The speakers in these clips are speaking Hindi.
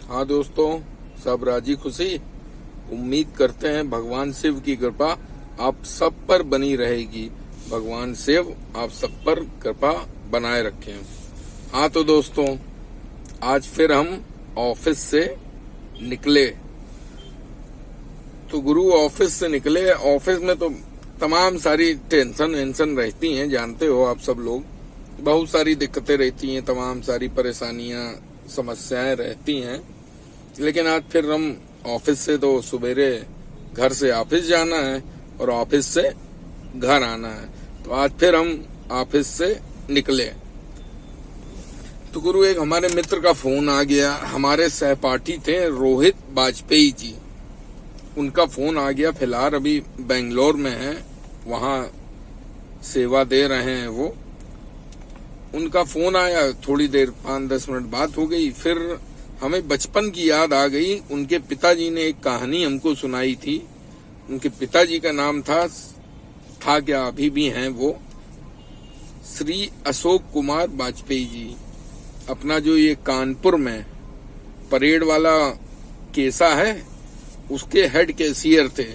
हाँ दोस्तों, सब राजी खुशी। उम्मीद करते हैं भगवान शिव की कृपा आप सब पर बनी रहेगी। भगवान शिव आप सब पर कृपा बनाए रखें। हाँ तो दोस्तों, आज फिर हम ऑफिस से निकले। तो गुरु ऑफिस से निकले। ऑफिस में तो तमाम सारी टेंशन रहती हैं, जानते हो आप सब लोग। बहुत सारी दिक्कतें रहती हैं, तमाम सारी परेशानियां समस्याएं रहती हैं। लेकिन आज फिर हम ऑफिस से तो सवेरे घर से ऑफिस जाना है और ऑफिस से घर आना है। तो आज फिर हम ऑफिस से निकले तो गुरु एक हमारे मित्र का फोन आ गया। हमारे सहपाठी थे रोहित वाजपेयी जी, उनका फोन आ गया। फिलहाल अभी बेंगलोर में है, वहां सेवा दे रहे हैं वो। उनका फोन आया, थोड़ी देर 5-10 मिनट बात हो गई। फिर हमें बचपन की याद आ गई। उनके पिताजी ने एक कहानी हमको सुनाई थी। उनके पिताजी का नाम था क्या अभी भी हैं वो, श्री अशोक कुमार वाजपेयी जी। अपना जो ये कानपुर में परेड वाला केसा है, उसके हेड कैशियर थे।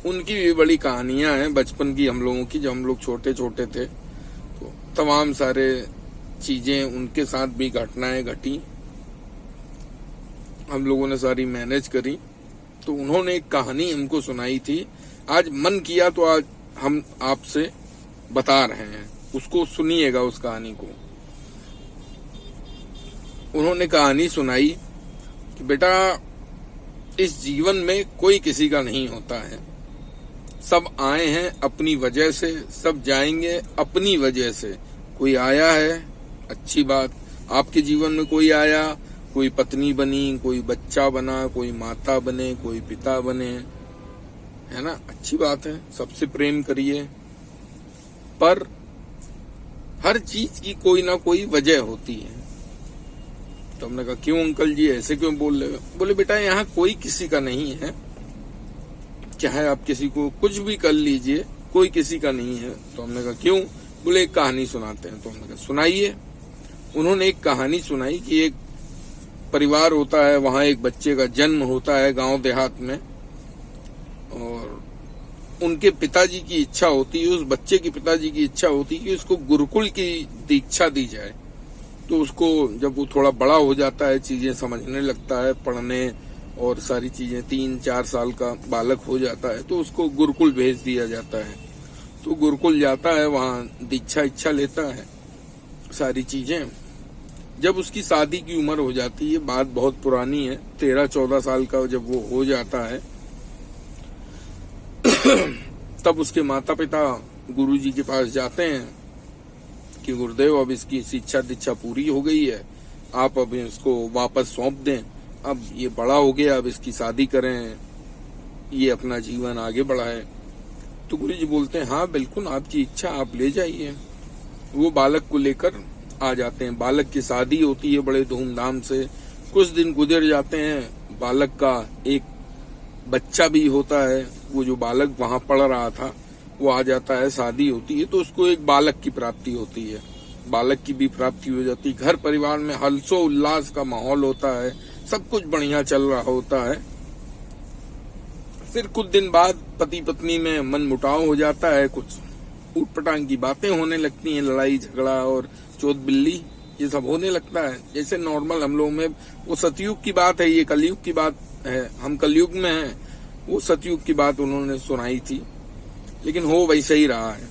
उनकी भी बड़ी कहानियां हैं बचपन की हम लोगों की, जब हम लोग छोटे छोटे थे। तो तमाम सारे चीजें उनके साथ भी घटनाएं घटी, हम लोगों ने सारी मैनेज करी। तो उन्होंने एक कहानी हमको सुनाई थी। आज मन किया तो आज हम आपसे बता रहे हैं, उसको सुनिएगा उस कहानी को। उन्होंने कहानी सुनाई कि बेटा, इस जीवन में कोई किसी का नहीं होता है। सब आए हैं अपनी वजह से, सब जाएंगे अपनी वजह से। कोई आया है, अच्छी बात। आपके जीवन में कोई आया, कोई पत्नी बनी, कोई बच्चा बना, कोई माता बने, कोई पिता बने, है ना, अच्छी बात है। सबसे प्रेम करिए। पर हर चीज की कोई ना कोई वजह होती है। तो हमने कहा क्यों अंकल जी, ऐसे क्यों बोल रहे हो? बोले बेटा, यहाँ कोई किसी का नहीं है, चाहे आप किसी को कुछ भी कर लीजिए, कोई किसी का नहीं है। तो हमने कहा क्यों? बोले एक कहानी सुनाते हैं। तो हमने कहा सुनाइए। उन्होंने एक कहानी सुनाई कि एक परिवार होता है, वहां एक बच्चे का जन्म होता है गांव देहात में, और उनके पिताजी की इच्छा होती है, उस बच्चे के पिताजी की इच्छा होती है कि उसको गुरुकुल की दीक्षा दी जाए। तो उसको जब वो थोड़ा बड़ा हो जाता है, चीजें समझने लगता है, पढ़ने और सारी चीजें, 3-4 साल का बालक हो जाता है, तो उसको गुरुकुल भेज दिया जाता है। तो गुरुकुल जाता है, वहां दीक्षा इच्छा लेता है, सारी चीजें। जब उसकी शादी की उम्र हो जाती है, बात बहुत पुरानी है, 13-14 साल का जब वो हो जाता है, तब उसके माता पिता गुरुजी के पास जाते हैं कि गुरुदेव, अब इसकी शिक्षा दीक्षा पूरी हो गई है, आप अब इसको वापस सौंप दें। अब ये बड़ा हो गया, अब इसकी शादी करें, ये अपना जीवन आगे बढ़ाए। तो गुरुजी बोलते हैं हाँ बिल्कुल, आपकी इच्छा, आप ले जाइए। वो बालक को लेकर आ जाते हैं। बालक की शादी होती है बड़े धूमधाम से। कुछ दिन गुजर जाते हैं, बालक का एक बच्चा भी होता है। वो जो बालक वहां पढ़ रहा था वो आ जाता है, शादी होती है, तो उसको एक बालक की प्राप्ति होती है। बालक की भी प्राप्ति हो जाती है। घर परिवार में हर्षो उल्लास का माहौल होता है, सब कुछ बढ़िया चल रहा होता है। फिर कुछ दिन बाद पति पत्नी में मन मुटाव हो जाता है, कुछ ऊटपटांग की बातें होने लगती हैं, लड़ाई झगड़ा और चोट बिल्ली, ये सब होने लगता है। जैसे नॉर्मल हम लोग में, वो सतयुग की बात है, ये कलयुग की बात है, हम कलयुग में हैं। वो सतयुग की बात उन्होंने सुनाई थी, लेकिन हो वैसे ही रहा है।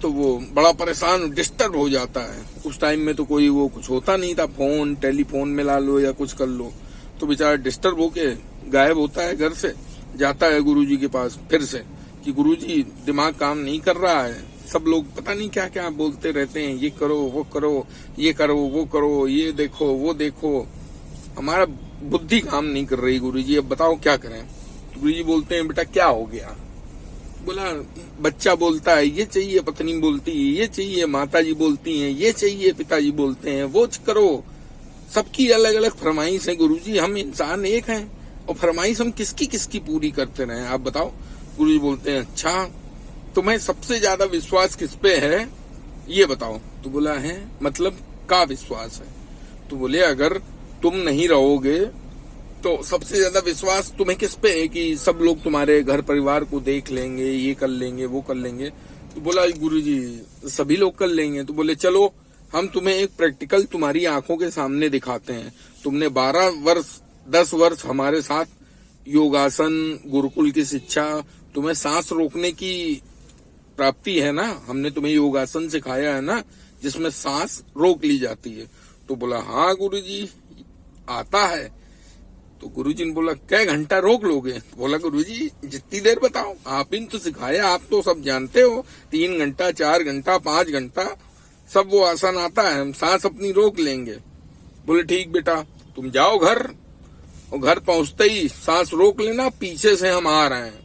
तो वो बड़ा परेशान, डिस्टर्ब हो जाता है। उस टाइम में तो कोई वो कुछ होता नहीं था, फोन टेलीफोन मिला लो या कुछ कर लो। तो बेचारा डिस्टर्ब होके गायब होता है घर से, जाता है गुरुजी के पास फिर से कि गुरुजी, दिमाग काम नहीं कर रहा है, सब लोग पता नहीं क्या क्या बोलते रहते हैं, ये करो वो करो, ये करो वो करो, ये देखो वो देखो, हमारा बुद्धि काम नहीं कर रही गुरुजी, अब बताओ क्या करें। तो गुरुजी बोलते हैं बेटा क्या हो गया? बोला बच्चा बोलता है ये चाहिए, पत्नी बोलती है ये चाहिए, माताजी बोलती हैं ये चाहिए, पिताजी बोलते हैं वो करो। सबकी अलग अलग फरमाइश है गुरुजी, हम इंसान एक हैं और फरमाइश हम किसकी किसकी पूरी करते रहे, आप बताओ। गुरुजी बोलते हैं अच्छा, तुम्हें सबसे ज्यादा विश्वास किस पे है ये बताओ। तो बोला है मतलब का विश्वास है? तो बोले अगर तुम नहीं रहोगे तो सबसे ज्यादा विश्वास तुम्हें किस पे है कि सब लोग तुम्हारे घर परिवार को देख लेंगे, ये कर लेंगे, वो कर लेंगे। तो बोला गुरुजी सभी लोग कर लेंगे। तो बोले चलो हम तुम्हें एक प्रैक्टिकल तुम्हारी आंखों के सामने दिखाते हैं। तुमने 12 वर्ष 10 वर्ष हमारे साथ योगासन, गुरुकुल की शिक्षा, तुम्हें सांस रोकने की प्राप्ति है ना, हमने तुम्हें योगासन सिखाया है ना जिसमें सांस रोक ली जाती है। तो बोला हाँ गुरुजी आता है। तो गुरुजी ने बोला क्या घंटा रोक लोगे? तो बोला गुरुजी जितनी देर बताओ, आप ही तो सिखाया, आप तो सब जानते हो, 3 घंटा 4 घंटा 5 घंटा सब वो आसान आता है, हम सांस अपनी रोक लेंगे। बोले ठीक बेटा तुम जाओ घर, और घर पहुंचते ही सांस रोक लेना, पीछे से हम आ रहे हैं।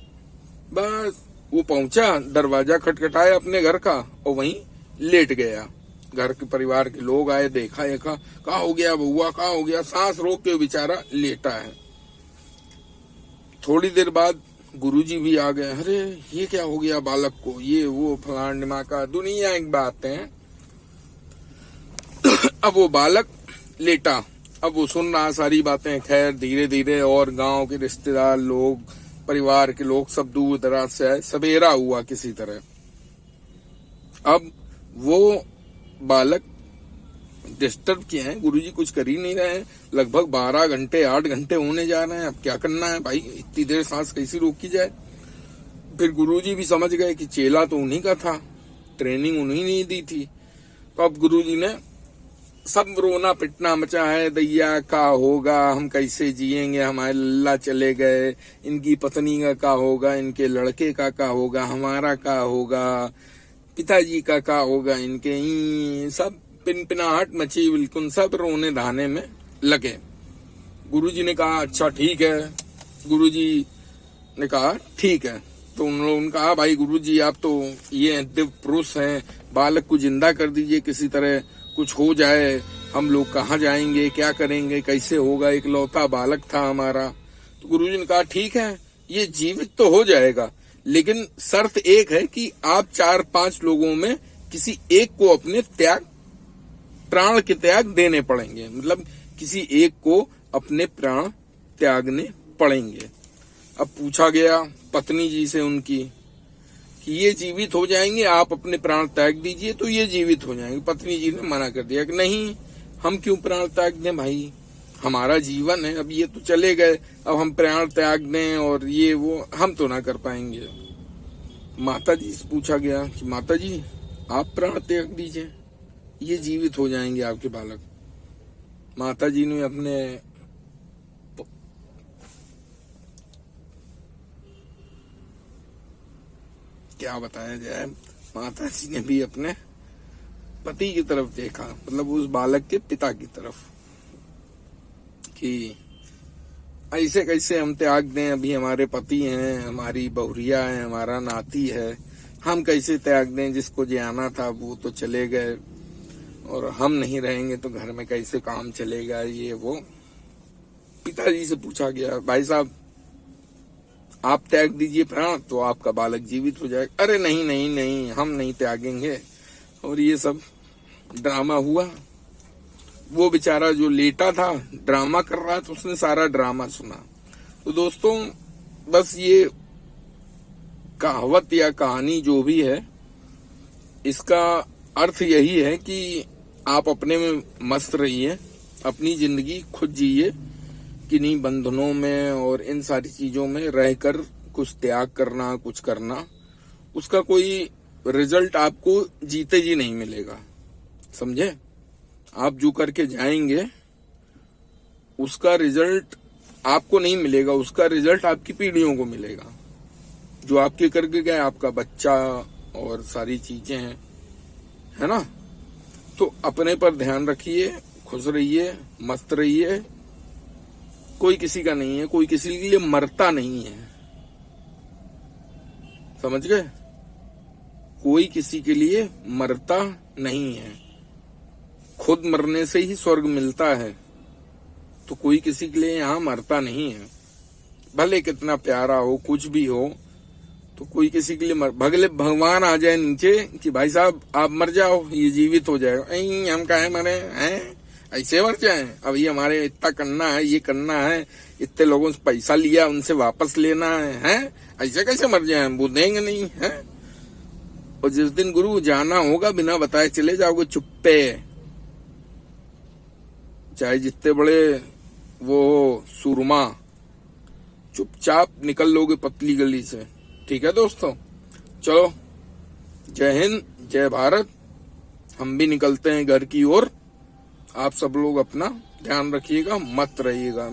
बस वो पहुंचा, दरवाजा खटखटाया अपने घर का और वहीं लेट गया। घर के परिवार के लोग आए, देखा कहा हो गया बउआ, कहा हो गया, सांस रोक के बेचारा लेटा है। थोड़ी देर बाद गुरुजी भी आ गए, अरे ये क्या हो गया बालक को, ये वो फलान ढिमाका, दुनिया एक बात है। अब वो बालक लेटा, अब वो सुन रहा सारी बातें। खैर धीरे धीरे और गांव के रिश्तेदार लोग, परिवार के लोग सब दूर दराज से आए, सवेरा हुआ किसी तरह। अब वो बालक डिस्टर्ब किए हैं, गुरुजी कुछ कर ही नहीं रहे हैं, लगभग 12 घंटे 8 घंटे होने जा रहे हैं। अब क्या करना है भाई, इतनी देर सांस कैसी रोकी जाए। फिर गुरुजी भी समझ गए कि चेला तो उन्हीं का था, ट्रेनिंग उन्हीं ने दी थी। तो अब गुरुजी ने सब रोना पिटना मचा है, दैया का होगा, हम कैसे जिएंगे, हमारे लल्ला चले गए, इनकी पत्नी का होगा, इनके लड़के का होगा, हमारा का होगा, पिताजी का होगा, इनके सब पिनपिनाहट मची, बिल्कुल सब रोने धाने में लगे। गुरुजी ने कहा अच्छा ठीक है। गुरुजी ने कहा ठीक है। तो उन लोगों ने कहा भाई गुरुजी आप तो ये दिव्य पुरुष हैं, बालक को जिंदा कर दीजिए, किसी तरह कुछ हो जाए, हम लोग कहाँ जाएंगे, क्या करेंगे, कैसे होगा, इकलौता बालक था हमारा। तो गुरुजी ने कहा ठीक है ये जीवित तो हो जाएगा, लेकिन शर्त एक है कि आप 4-5 लोगों में किसी एक को अपने प्राण के त्याग देने पड़ेंगे, मतलब किसी एक को अपने प्राण त्यागने पड़ेंगे। अब पूछा गया पत्नी जी से उनकी कि ये जीवित हो जाएंगे, आप अपने प्राण त्याग दीजिए तो ये जीवित हो जाएंगे। पत्नी जी ने मना कर दिया कि नहीं, हम क्यों प्राण त्याग दें भाई, हमारा जीवन है, अब ये तो चले गए, अब हम प्राण त्याग दें और ये वो हम तो ना कर पाएंगे। माता जी से पूछा गया कि माता जी आप प्राण त्याग दीजिए, ये जीवित हो जाएंगे आपके बालक। माता जी ने अपने क्या बताया जाए, माता जी ने भी अपने पति की तरफ देखा, मतलब उस बालक के पिता की तरफ, कि ऐसे कैसे हम त्याग दें, अभी हमारे पति हैं, हमारी बहुरिया है, हमारा नाती है, हम कैसे त्याग दें, जिसको जाना था वो तो चले गए और हम नहीं रहेंगे तो घर में कैसे काम चलेगा, ये वो। पिताजी से पूछा गया भाई साहब आप त्याग दीजिए प्राण तो आपका बालक जीवित हो जाएगा। अरे नहीं नहीं नहीं हम नहीं त्यागेंगे, और ये सब ड्रामा हुआ। वो बेचारा जो लेटा था ड्रामा कर रहा था, उसने सारा ड्रामा सुना। तो दोस्तों बस ये कहावत या कहानी जो भी है, इसका अर्थ यही है कि आप अपने में मस्त रहिए, अपनी जिंदगी खुद जिए, किन्हीं बंधनों में और इन सारी चीजों में रहकर कुछ त्याग करना, कुछ करना, उसका कोई रिजल्ट आपको जीते जी नहीं मिलेगा, समझे। आप जो करके जाएंगे उसका रिजल्ट आपको नहीं मिलेगा, उसका रिजल्ट आपकी पीढ़ियों को मिलेगा। जो आपके करके गए आपका बच्चा और सारी चीजें हैं, है ना। तो अपने पर ध्यान रखिए, खुश रहिए, मस्त रहिए। कोई किसी का नहीं है, कोई किसी के लिए मरता नहीं है, समझ गए। कोई किसी के लिए मरता नहीं है, खुद मरने से ही स्वर्ग मिलता है। तो कोई किसी के लिए यहाँ मरता नहीं है, भले कितना प्यारा हो, कुछ भी हो, तो कोई किसी के लिए भगले भगवान आ जाए नीचे कि भाई साहब आप मर जाओ, ये जीवित हो जाएगा, हम काहे मरे हैं, ऐसे मर जाए? अभी हमारे इतना करना है, ये करना है, इतने लोगों से पैसा लिया, उनसे वापस लेना है? ऐसे कैसे मर जाए? वो देंगे नहीं है। और जिस दिन गुरु जाना होगा, बिना बताए चले जाओगे चुप्पे, चाहे जितने बड़े वो सूरमा, चुपचाप निकल लोगे पतली गली से। ठीक है दोस्तों, चलो, जय हिंद, जय भारत। हम भी निकलते हैं घर की ओर। आप सब लोग अपना ध्यान रखिएगा, मस्त रहिएगा।